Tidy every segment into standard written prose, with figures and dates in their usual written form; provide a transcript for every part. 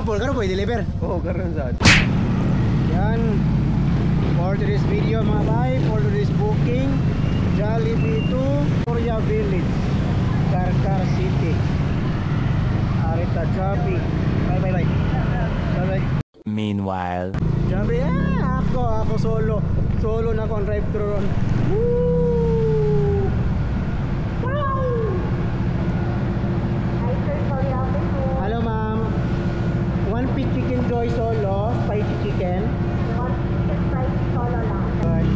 Paul, karo ko i-deliver. Oo, karon sad. Yan. For today's video mga bay, for today's booking, Jollibee to Victoria Village, Karkar City. Arita Jollibee. Bye. Bye. Meanwhile, Jollibee, ako solo na kon drive-thru ron. Woo! Wow! Hello ma'am. 1 piece chicken joy solo, spicy chicken. 1 piece spicy solo lang. Good.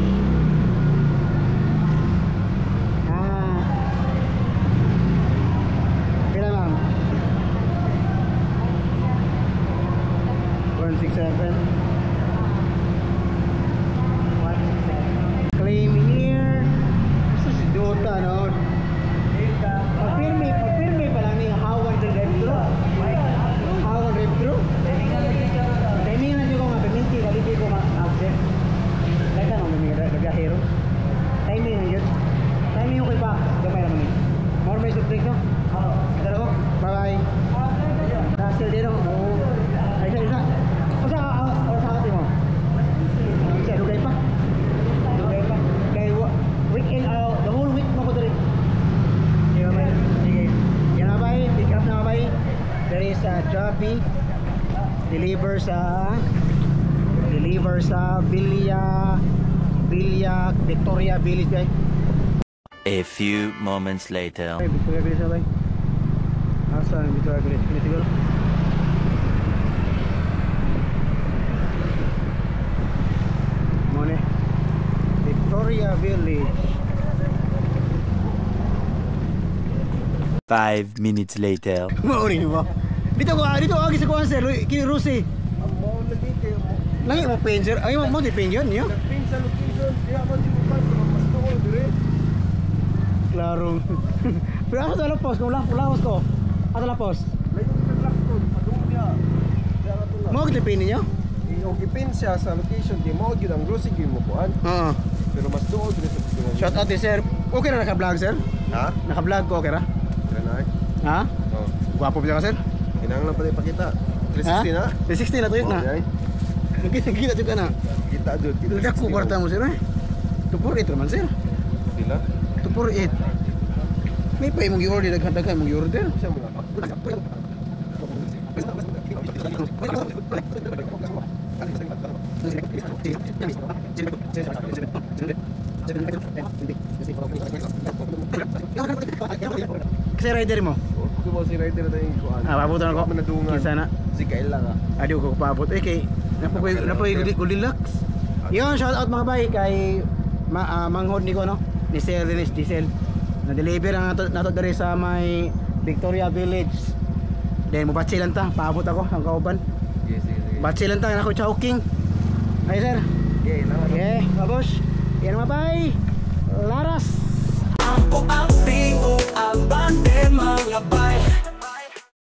Kailan ma'am? 167. 167. Claim here. Gusto si Dota, no? Pagpirmi pa lang ni Hawan ng drive-thru. Hawan drive-thru. Timing na dyan ko nga, paminti, kalibig ko ma-absent. Kahit ano, nag-ahero. Timing na yun. Timing yung kay back. Gamay naman yun. More may subject, no? Ito na ko. Bye-bye. Still din ako. Isa. O sa atin mo? Isa, dugay pa. Kaya weekend, the whole week mo ko dali. Sige. Yan na ba? Pick up na ba? There is a Jollibee. Deliver sa Villa Victoria Village, guys. a few moments later. Ay, Victoria Village na ba? Asan Victoria Village? Kini siguro. Mone. Victoria Village. 5 minutes later. Mauni mo. Dito agi sa kuan sir, kini Rusi. Amo lagi kayo. Langi mo pen sir. Ay mo di pen yun, yo. Pin sa location, kaya man di mo pa mapasto dire. Klaro. Pero ako sa lapos, kung lawas ko. Ato lapos. Layo ka lakton, padung dia. Dara to lang. Mo kita pen niyo? Gipin siya sa location, di mo gyud ang grocery gyud mo kuan. Oo. Pero mas duol dire sa pagtuon. Shout out sir. Okay na naka-vlog sir? Ha? Naka-vlog ko okay ra? Kana. Ha? Oh. Gwapo ba ka sir? Kinahanglan pa ipakita. 360 na. 360 na to yun na. Kita juga na. Kita jud. Tidak ko kwarta mo sir eh. 248 naman sir. Sila. 248. May pa imong i-order daghan imong i-order. Siya mo. Kasi rider mo? Ko mo si rider na yung kuan. Pabutan ako. Manadungan. Kinsa na? Si Kaila nga. Adiw ko paabot. Kay napoy Goldilocks. Yon, shout out mga bay kay manghod ni ko no. Ni Sir Dennis Diesel. Na-deliver ang nato diri sa may Victoria Village. Then mubatsi lang ta, paabot ako ang kauban. Yes, sige. Batsi lang ta ako Chowking. Ay sir. Okay, lang. Okay, babos. Yan mga bay. Laras. Ang